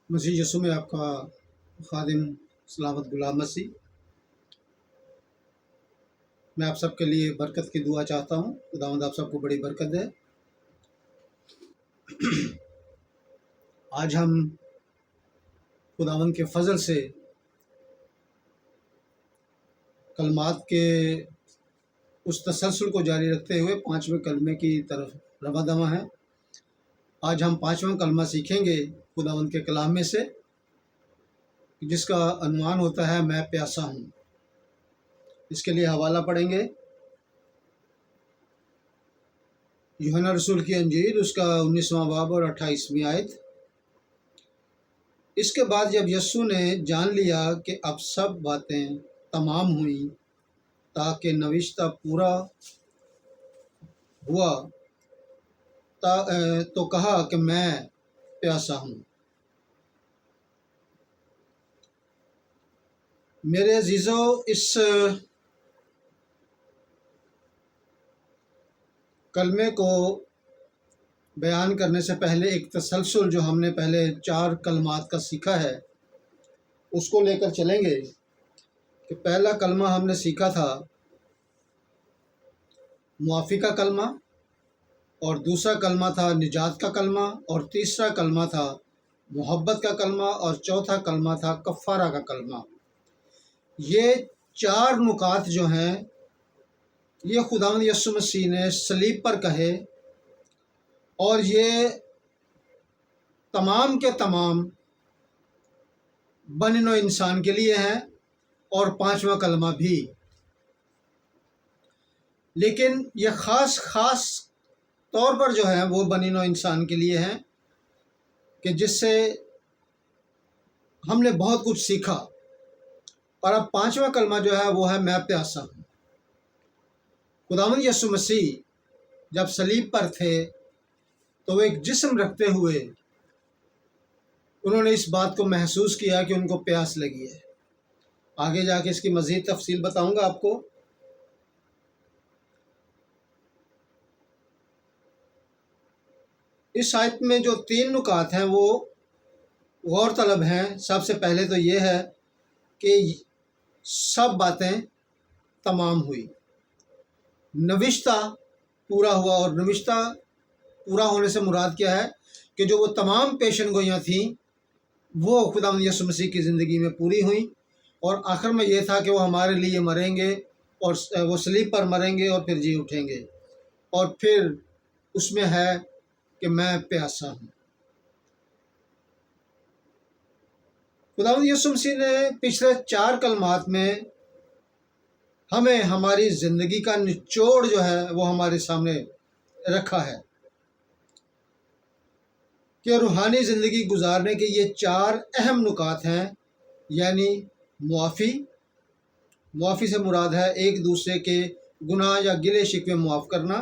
مسیح یسوع میں آپ کا خادم سلامت غلام مسیح۔ میں آپ سب کے لیے برکت کی دعا چاہتا ہوں۔ خداوند آپ سب کو بڑی برکت دے۔ آج ہم خداوند کے فضل سے کلمات کے اس تسلسل کو جاری رکھتے ہوئے 5ویں کلمے کی طرف رواں دواں ہیں۔ آج ہم 5واں کلمہ سیکھیں گے خداوند کے کلام میں سے، جس کا عنوان ہوتا ہے میں پیاسا ہوں۔ اس کے لیے حوالہ پڑھیں گے یوحنا رسول کی انجیل، اس کا 19واں باب اور 28ویں آیت۔ اس کے بعد جب یسوع نے جان لیا کہ اب سب باتیں تمام ہوئیں تاکہ نوشتہ پورا ہوا، تو کہا کہ میں پیاسا ہوں۔ میرے عزیزو، اس کلمے کو بیان کرنے سے پہلے ایک تسلسل جو ہم نے پہلے 4 کلمات کا سیکھا ہے اس کو لے کر چلیں گے کہ پہلا کلمہ ہم نے سیکھا تھا معافی کا کلمہ، اور دوسرا کلمہ تھا نجات کا کلمہ، اور تیسرا کلمہ تھا محبت کا کلمہ، اور چوتھا کلمہ تھا کفارہ کا کلمہ۔ یہ 4 نکات جو ہیں یہ خداوند یسوع مسیح نے صلیب پر کہے، اور یہ تمام کے تمام بنی نوع انسان کے لیے ہیں، اور 5واں کلمہ بھی۔ لیکن یہ خاص طور پر جو ہے وہ بنی نوع انسان کے لیے ہیں کہ جس سے ہم نے بہت کچھ سیکھا۔ اور اب 5واں کلمہ جو ہے وہ ہے میں پیاسا ہوں۔ خداوند یسوع مسیح جب صلیب پر تھے تو وہ ایک جسم رکھتے ہوئے انہوں نے اس بات کو محسوس کیا کہ ان کو پیاس لگی ہے۔ آگے جا کے اس کی مزید تفصیل بتاؤں گا آپ کو۔ اس آیت میں جو 3 نکات ہیں وہ غور طلب ہیں۔ سب سے پہلے تو یہ ہے کہ سب باتیں تمام ہوئی، نوشتہ پورا ہوا، اور نوشتہ پورا ہونے سے مراد کیا ہے کہ جو وہ تمام پیشن گوئیاں تھیں وہ خداوند یسوع مسیح کی زندگی میں پوری ہوئیں، اور آخر میں یہ تھا کہ وہ ہمارے لیے مریں گے، اور وہ صلیب پر مریں گے اور پھر جی اٹھیں گے، اور پھر اس میں ہے کہ میں پیاسا ہوں۔ خداوند یسوع مسیح نے پچھلے 4 کلمات میں ہمیں ہماری زندگی کا نچوڑ جو ہے وہ ہمارے سامنے رکھا ہے کہ روحانی زندگی گزارنے کے یہ 4 اہم نکات ہیں، یعنی معافی سے مراد ہے ایک دوسرے کے گناہ یا گلے شکوے معاف کرنا۔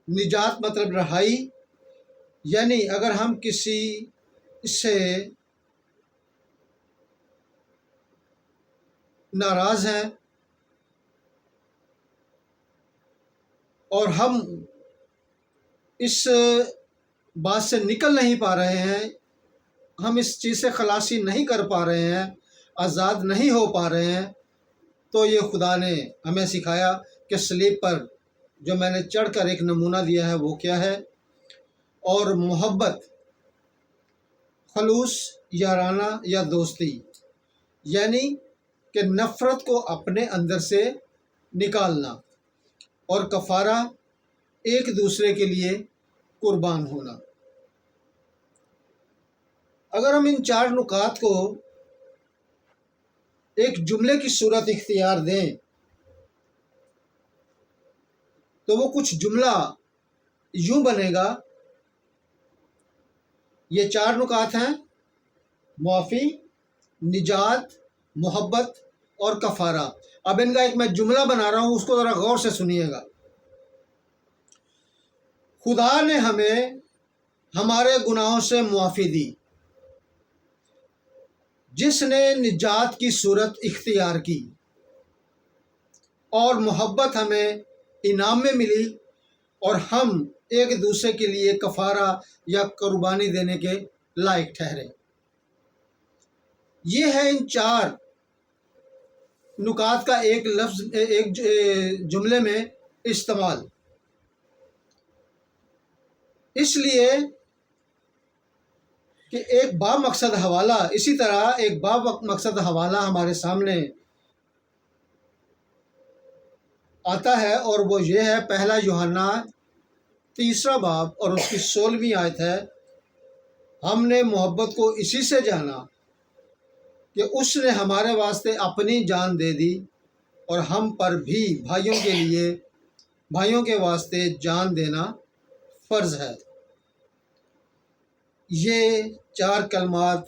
نجات مطلب رہائی، یعنی اگر ہم کسی سے ناراض ہیں اور ہم اس بات سے نکل نہیں پا رہے ہیں، ہم اس چیز سے خلاصی نہیں کر پا رہے ہیں، آزاد نہیں ہو پا رہے ہیں، تو یہ خدا نے ہمیں سکھایا کہ صلیب پر جو میں نے چڑھ کر ایک نمونہ دیا ہے وہ کیا ہے، اور محبت، خلوص، یارانہ یا دوستی، یعنی کہ نفرت کو اپنے اندر سے نکالنا، اور کفارہ ایک دوسرے کے لیے قربان ہونا۔ اگر ہم ان 4 نکات کو ایک جملے کی صورت اختیار دیں تو وہ کچھ جملہ یوں بنے گا، یہ 4 نکات ہیں: معافی، نجات، محبت اور کفارہ۔ اب ان کا ایک میں جملہ بنا رہا ہوں، اس کو ذرا غور سے سنیے گا۔ خدا نے ہمیں ہمارے گناہوں سے معافی دی، جس نے نجات کی صورت اختیار کی، اور محبت ہمیں انعام میں ملی، اور ہم ایک دوسرے کے لیے کفارہ یا قربانی دینے کے لائق ٹھہرے۔ یہ ہے ان چار نکات کا ایک لفظ ایک جملے میں استعمال، اس لیے کہ ایک با مقصد حوالہ، اسی طرح ایک با مقصد حوالہ ہمارے سامنے آتا ہے، اور وہ یہ ہے پہلا یوحنا 3 باب اور اس کی 16ویں آیت ہے، ہم نے محبت کو اسی سے جانا کہ اس نے ہمارے واسطے اپنی جان دے دی، اور ہم پر بھی بھائیوں کے واسطے جان دینا فرض ہے۔ یہ چار کلمات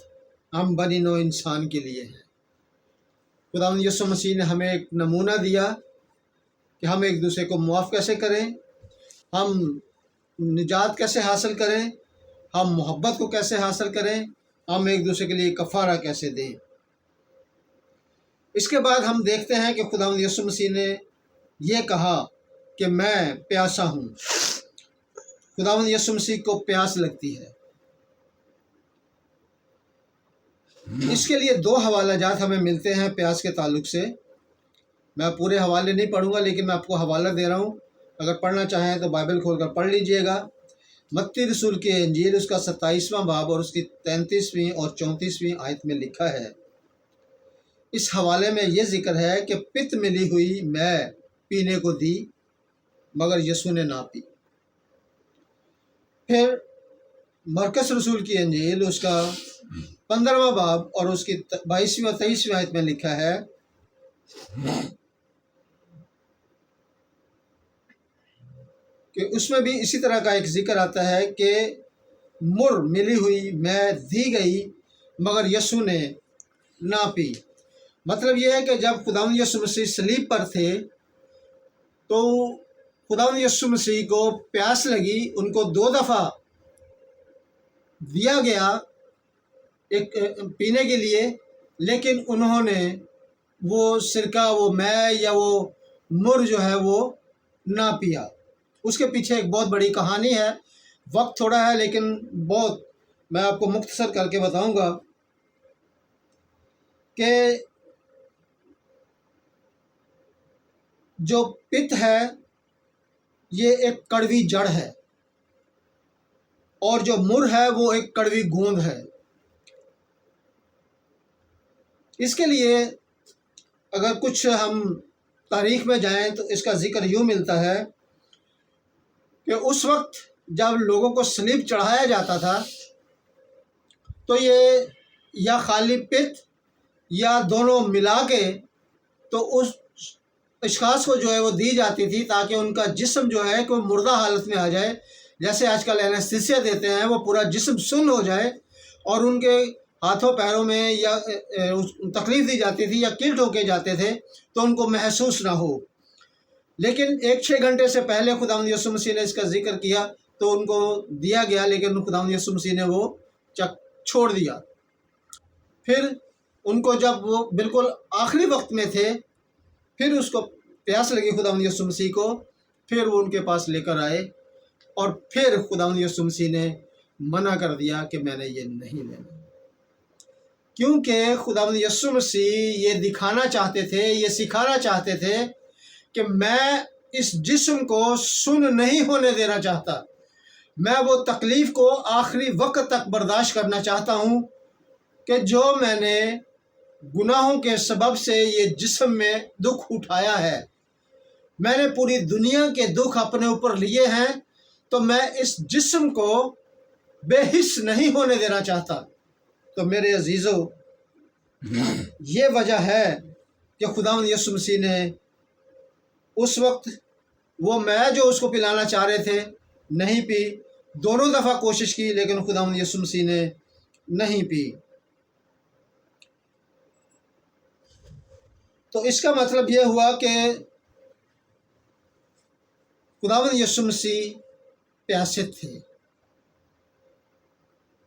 ہم بنی نوع انسان کے لیے ہیں۔ خداوند یسوع مسیح نے ہمیں ایک نمونہ دیا کہ ہم ایک دوسرے کو معاف کیسے کریں، ہم نجات کیسے حاصل کریں، ہم محبت کو کیسے حاصل کریں، ہم ایک دوسرے کے لیے کفارہ کیسے دیں۔ اس کے بعد ہم دیکھتے ہیں کہ خداوند یسوع مسیح نے یہ کہا کہ میں پیاسا ہوں۔ خداوند یسوع مسیح کو پیاس لگتی ہے۔ اس کے لیے 2 حوالہ جات ہمیں ملتے ہیں پیاس کے تعلق سے۔ میں پورے حوالے نہیں پڑھوں گا، لیکن میں آپ کو حوالہ دے رہا ہوں، اگر پڑھنا چاہیں تو بائبل کھول کر پڑھ لیجئے گا۔ متی رسول کی انجیل اس کا 27واں باب اور اس کی 33ویں اور 34ویں آیت میں لکھا ہے، اس حوالے میں یہ ذکر ہے کہ پت ملی ہوئی میں پینے کو دی مگر یسوع نے نہ پی۔ پھر مرکس رسول کی انجیل اس کا 15واں باب اور اس کی 22ویں اور 23ویں آیت میں لکھا ہے کہ اس میں بھی اسی طرح کا ایک ذکر آتا ہے کہ مر ملی ہوئی میں دی گئی مگر یسوع نے نہ پی۔ مطلب یہ ہے کہ جب خداوند یسوع مسیح صلیب پر تھے تو خداوند یسوع مسیح کو پیاس لگی، ان کو 2 دفعہ دیا گیا ایک پینے کے لیے، لیکن انہوں نے وہ سرکہ، وہ مے یا وہ مر جو ہے وہ نہ پیا۔ اس کے پیچھے ایک بہت بڑی کہانی ہے، وقت تھوڑا ہے لیکن بہت میں آپ کو مختصر کر کے بتاؤں گا کہ جو پت ہے یہ ایک کڑوی جڑ ہے، اور جو مر ہے وہ ایک کڑوی گوند ہے۔ اس کے لیے اگر کچھ ہم تاریخ میں جائیں تو اس کا ذکر یوں ملتا ہے کہ اس وقت جب لوگوں کو صلیب چڑھایا جاتا تھا تو یہ یا خالی پت یا دونوں ملا کے تو اس اشخاص کو جو ہے وہ دی جاتی تھی تاکہ ان کا جسم جو ہے کہ وہ مردہ حالت میں آ جائے، جیسے آج کل اینستھیسیا دیتے ہیں، وہ پورا جسم سن ہو جائے، اور ان کے ہاتھوں پیروں میں یا تکلیف دی جاتی تھی یا کیل ٹھوکے جاتے تھے تو ان کو محسوس نہ ہو۔ لیکن 6 گھنٹے سے پہلے خداوند یسوع مسیح نے اس کا ذکر کیا تو ان کو دیا گیا، لیکن خداوند یسوع مسیح نے وہ چھوڑ دیا۔ پھر ان کو جب وہ بالکل آخری وقت میں تھے، پھر اس کو پیاس لگی خداوند یسوع مسیح کو، پھر وہ ان کے پاس لے کر آئے، اور پھر خداوند یسوع مسیح نے منع کر دیا کہ میں نے یہ نہیں لینا، کیونکہ خداوند یسوع مسیح یہ دکھانا چاہتے تھے، یہ سکھانا چاہتے تھے کہ میں اس جسم کو سن نہیں ہونے دینا چاہتا، میں وہ تکلیف کو آخری وقت تک برداشت کرنا چاہتا ہوں کہ جو میں نے گناہوں کے سبب سے یہ جسم میں دکھ اٹھایا ہے، میں نے پوری دنیا کے دکھ اپنے اوپر لیے ہیں، تو میں اس جسم کو بے حس نہیں ہونے دینا چاہتا۔ تو میرے عزیزو، یہ وجہ ہے کہ خداوند یسوع مسیح نے اس وقت وہ میں جو اس کو پلانا چاہ رہے تھے نہیں پی، دونوں دفعہ کوشش کی لیکن خداوند یسوع مسیح نے نہیں پی۔ تو اس کا مطلب یہ ہوا کہ خداوند یسوع مسیح پیاسے تھے،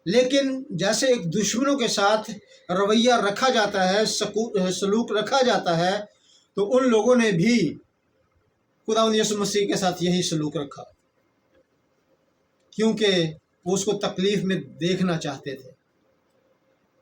لیکن جیسے ایک دشمنوں کے ساتھ رویہ رکھا جاتا ہے، سلوک رکھا جاتا ہے، تو ان لوگوں نے بھی خداوند یسوع مسیح کے ساتھ یہی سلوک رکھا، کیونکہ وہ اس کو تکلیف میں دیکھنا چاہتے تھے۔